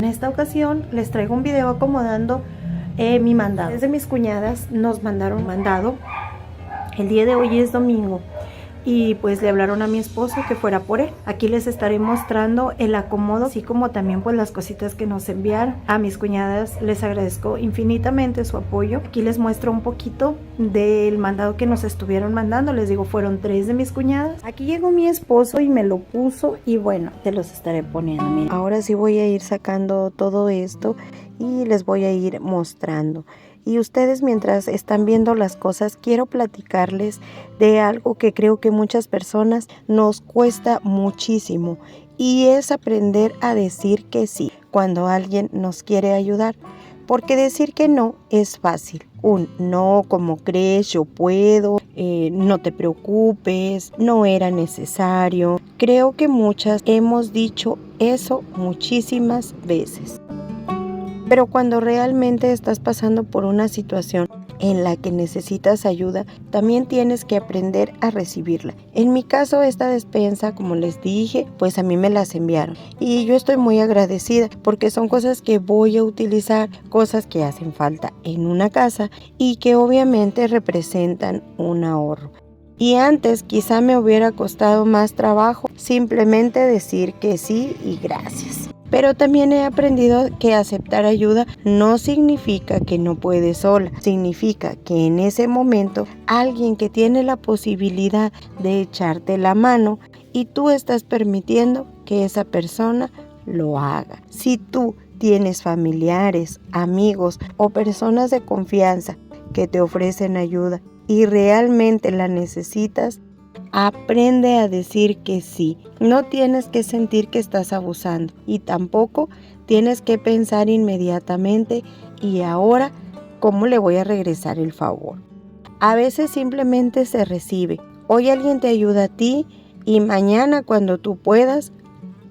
En esta ocasión les traigo un video acomodando mi mandado. Desde mis cuñadas nos mandaron mandado. El día de hoy es domingo y pues le hablaron a mi esposo que fuera por él. Aquí les estaré mostrando el acomodo, así como también pues las cositas que nos enviaron. A mis cuñadas les agradezco infinitamente su apoyo. Aquí les muestro un poquito del mandado que nos estuvieron mandando. Les digo, fueron 3 de mis cuñadas. Aquí llegó mi esposo y me lo puso y bueno, te los estaré poniendo. Miren. Ahora sí voy a ir sacando todo esto y les voy a ir mostrando. Y ustedes, mientras están viendo las cosas, quiero platicarles de algo que creo que muchas personas nos cuesta muchísimo, y es aprender a decir que sí cuando alguien nos quiere ayudar, porque decir que no es fácil. Un no, como crees, yo puedo, no te preocupes, no era necesario. Creo que muchas hemos dicho eso muchísimas veces. Pero cuando realmente estás pasando por una situación en la que necesitas ayuda, también tienes que aprender a recibirla. En mi caso, esta despensa, como les dije, pues a mí me las enviaron. Y yo estoy muy agradecida porque son cosas que voy a utilizar, cosas que hacen falta en una casa y que obviamente representan un ahorro. Y antes quizá me hubiera costado más trabajo simplemente decir que sí y gracias. Pero también he aprendido que aceptar ayuda no significa que no puedes sola. Significa que en ese momento alguien que tiene la posibilidad de echarte la mano y tú estás permitiendo que esa persona lo haga. Si tú tienes familiares, amigos o personas de confianza que te ofrecen ayuda y realmente la necesitas, aprende a decir que sí. No tienes que sentir que estás abusando y tampoco tienes que pensar inmediatamente y ahora ¿cómo le voy a regresar el favor? A veces simplemente se recibe. Hoy alguien te ayuda a ti y mañana cuando tú puedas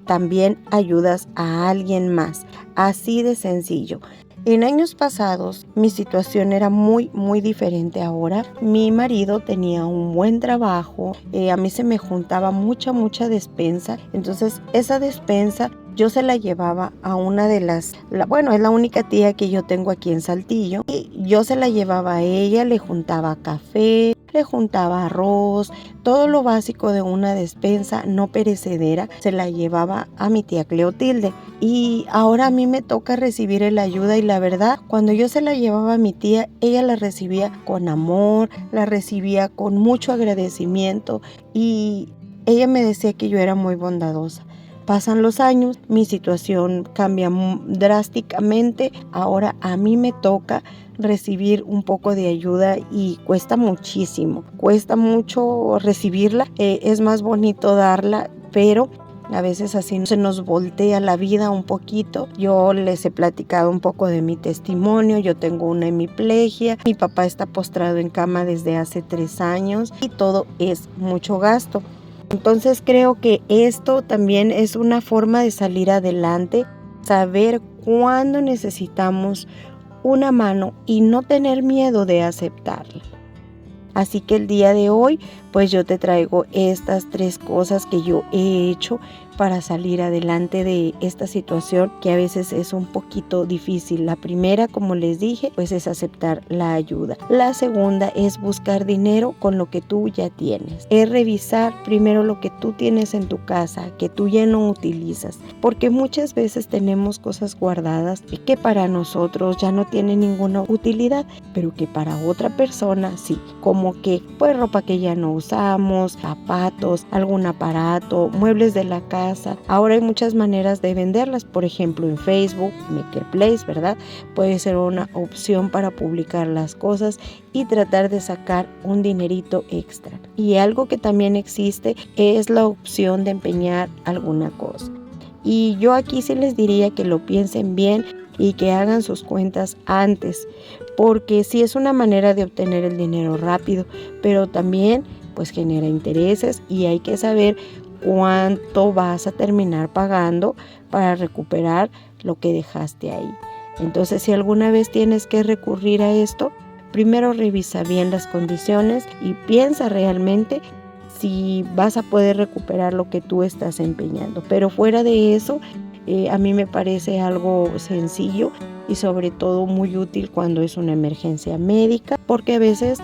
también ayudas a alguien más. Así de sencillo. En años pasados mi situación era muy diferente ahora. Mi marido tenía un buen trabajo, a mí se me juntaba mucha despensa, entonces esa despensa yo se la llevaba a una de es la única tía que yo tengo aquí en Saltillo, y yo se la llevaba a ella, le juntaba café, le juntaba arroz, todo lo básico de una despensa no perecedera, se la llevaba a mi tía Cleotilde. Y ahora a mí me toca recibir la ayuda y la verdad, cuando yo se la llevaba a mi tía, ella la recibía con amor, la recibía con mucho agradecimiento y ella me decía que yo era muy bondadosa. Pasan los años, mi situación cambia drásticamente, ahora a mí me toca recibir un poco de ayuda y cuesta muchísimo, cuesta mucho recibirla, es más bonito darla, pero a veces así se nos voltea la vida un poquito. Yo les he platicado un poco de mi testimonio. Yo tengo una hemiplegia. Mi papá está postrado en cama desde hace 3 años y todo es mucho gasto. Entonces creo que esto también es una forma de salir adelante, saber cuándo necesitamos una mano y no tener miedo de aceptarla. Así que el día de hoy, pues yo te traigo estas 3 cosas que yo he hecho para salir adelante de esta situación que a veces es un poquito difícil. La primera, como les dije, pues es aceptar la ayuda. La segunda es buscar dinero con lo que tú ya tienes. Es revisar primero lo que tú tienes en tu casa, que tú ya no utilizas. Porque muchas veces tenemos cosas guardadas que para nosotros ya no tienen ninguna utilidad, pero que para otra persona sí. Como que pues ropa que ya no usamos, zapatos, algún aparato, muebles de la casa. Ahora hay muchas maneras de venderlas, por ejemplo en Facebook, Marketplace, ¿verdad? Puede ser una opción para publicar las cosas y tratar de sacar un dinerito extra. Y algo que también existe es la opción de empeñar alguna cosa. Y yo aquí sí les diría que lo piensen bien y que hagan sus cuentas antes, porque sí es una manera de obtener el dinero rápido, pero también pues genera intereses y hay que saber cuánto vas a terminar pagando para recuperar lo que dejaste ahí. Entonces, si alguna vez tienes que recurrir a esto, primero revisa bien las condiciones y piensa realmente si vas a poder recuperar lo que tú estás empeñando. Pero fuera de eso, A mí me parece algo sencillo y sobre todo muy útil cuando es una emergencia médica, porque a veces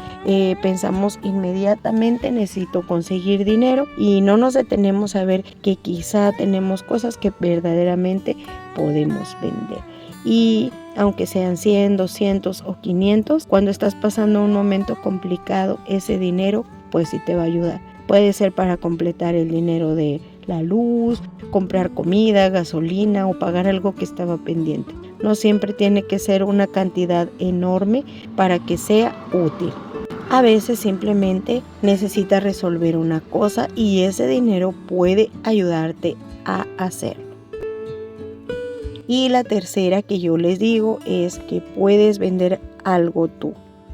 pensamos inmediatamente necesito conseguir dinero y no nos detenemos a ver que quizá tenemos cosas que verdaderamente podemos vender. Y aunque sean 100, 200 o 500, cuando estás pasando un momento complicado, ese dinero pues sí te va a ayudar. Puede ser para completar el dinero de la luz, comprar comida, gasolina o pagar algo que estaba pendiente. No siempre tiene que ser una cantidad enorme para que sea útil. A veces simplemente necesitas resolver una cosa y ese dinero puede ayudarte a hacerlo. Y la tercera que yo les digo es que puedes vender algo tú.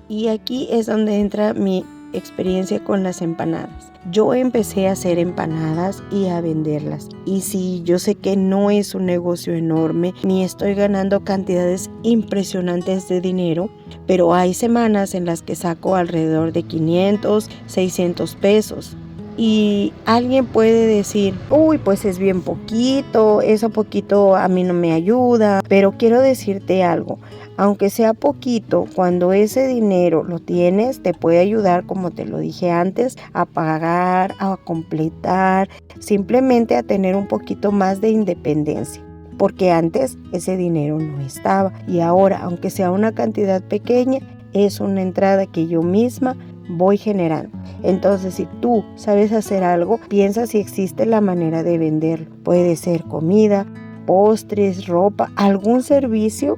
Y aquí es donde entra mi experiencia con las empanadas. Yo empecé a hacer empanadas y a venderlas. Y sí, yo sé que no es un negocio enorme, ni estoy ganando cantidades impresionantes de dinero, pero hay semanas en las que saco alrededor de 500, 600 pesos. Y alguien puede decir, uy, pues es bien poquito, eso poquito a mí no me ayuda, pero quiero decirte algo. Aunque sea poquito, cuando ese dinero lo tienes, te puede ayudar, como te lo dije antes, a pagar, a completar, simplemente a tener un poquito más de independencia. Porque antes ese dinero no estaba y ahora, aunque sea una cantidad pequeña, es una entrada que yo misma voy generando. Entonces, si tú sabes hacer algo, piensa si existe la manera de venderlo. Puede ser comida, postres, ropa, algún servicio,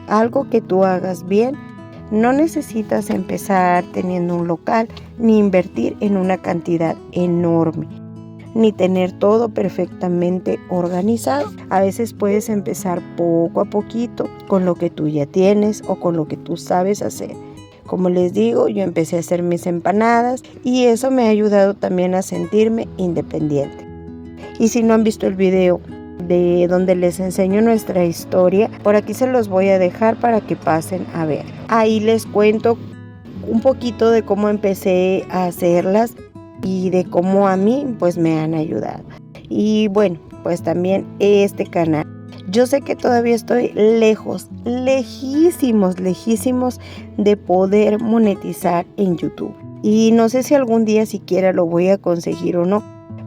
algo que tú hagas bien. No necesitas empezar teniendo un local ni invertir en una cantidad enorme, ni tener todo perfectamente organizado. A veces puedes empezar poco a poquito con lo que tú ya tienes o con lo que tú sabes hacer. Como les digo, yo empecé a hacer mis empanadas y eso me ha ayudado también a sentirme independiente. Y si no han visto el video de donde les enseño nuestra historia, por aquí se los voy a dejar para que pasen a ver. Ahí les cuento un poquito de cómo empecé a hacerlas y de cómo a mí pues me han ayudado. Y bueno, pues también este canal. Yo sé que todavía estoy lejísimos de poder monetizar en YouTube. Y no sé si algún día siquiera lo voy a conseguir o no,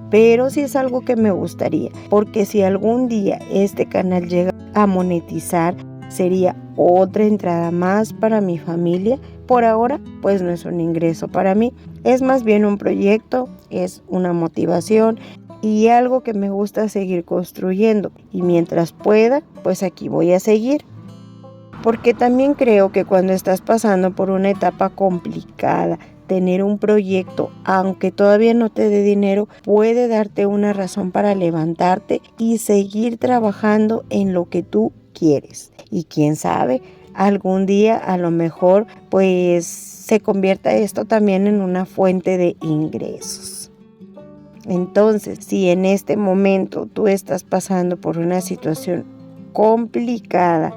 pero sí es algo que me gustaría, porque si algún día este canal llega a monetizar, sería otra entrada más para mi familia. Por ahora, pues no es un ingreso para mí, es más bien un proyecto, es una motivación y algo que me gusta seguir construyendo. Y mientras pueda, pues aquí voy a seguir. Porque también creo que cuando estás pasando por una etapa complicada, tener un proyecto, aunque todavía no te dé dinero, puede darte una razón para levantarte y seguir trabajando en lo que tú quieres. Y quién sabe, algún día a lo mejor pues se convierta esto también en una fuente de ingresos. Entonces, si en este momento tú estás pasando por una situación complicada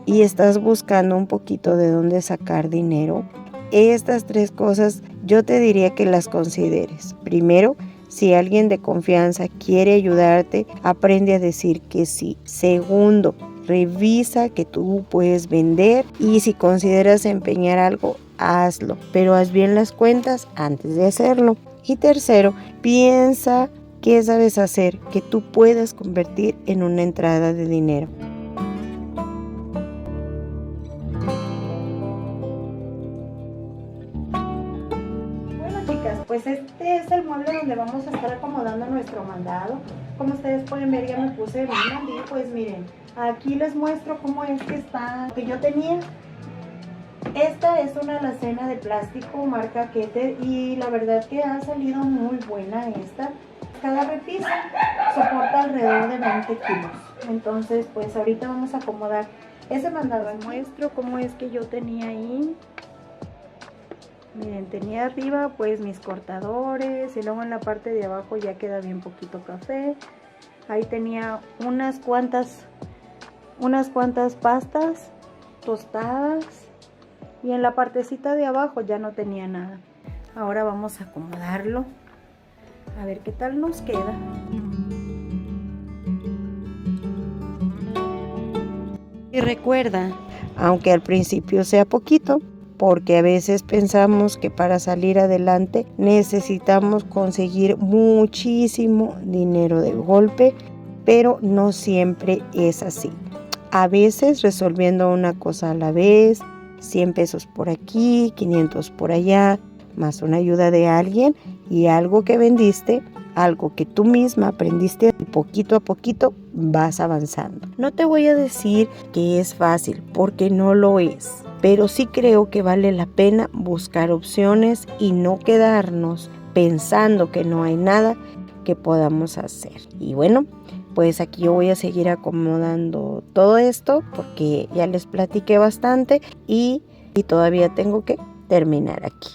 y estás buscando un poquito de dónde sacar dinero, estas 3 cosas yo te diría que las consideres. Primero, si alguien de confianza quiere ayudarte, aprende a decir que sí. Segundo, revisa que tú puedes vender y si consideras empeñar algo, hazlo, pero haz bien las cuentas antes de hacerlo. Y tercero, piensa qué sabes hacer que tú puedas convertir en una entrada de dinero. Bueno, chicas, pues este es el mueble donde vamos a estar acomodando nuestro mandado. Como ustedes pueden ver, ya me puse mi mandil. Pues miren, aquí les muestro cómo es que está lo que yo tenía. Esta es una alacena de plástico marca Keter y la verdad que ha salido muy buena esta. Cada repisa soporta alrededor de 20 kilos. Entonces pues ahorita vamos a acomodar ese mandado. Les muestro cómo es que yo tenía ahí. Miren, tenía arriba pues mis cortadores y luego en la parte de abajo ya queda bien poquito café. Ahí tenía unas cuantas pastas tostadas. Y en la partecita de abajo ya no tenía nada. Ahora vamos a acomodarlo. A ver qué tal nos queda. Y recuerda, aunque al principio sea poquito, porque a veces pensamos que para salir adelante necesitamos conseguir muchísimo dinero de golpe, pero no siempre es así. A veces resolviendo una cosa a la vez, 100 pesos por aquí, 500 por allá, más una ayuda de alguien y algo que vendiste, algo que tú misma aprendiste, poquito a poquito vas avanzando. No te voy a decir que es fácil, porque no lo es, pero sí creo que vale la pena buscar opciones y no quedarnos pensando que no hay nada que podamos hacer. Y bueno, pues aquí yo voy a seguir acomodando todo esto porque ya les platiqué bastante y todavía tengo que terminar aquí.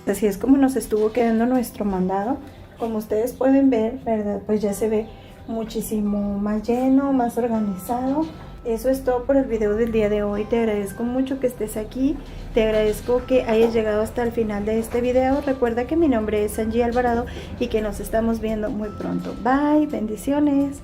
Así es como nos estuvo quedando nuestro mandado. Como ustedes pueden ver, ¿verdad? Pues ya se ve muchísimo más lleno, más organizado. Eso es todo por el video del día de hoy. Te agradezco mucho que estés aquí. Te agradezco que hayas llegado hasta el final de este video. Recuerda que mi nombre es Angie Alvarado y que nos estamos viendo muy pronto. Bye, bendiciones.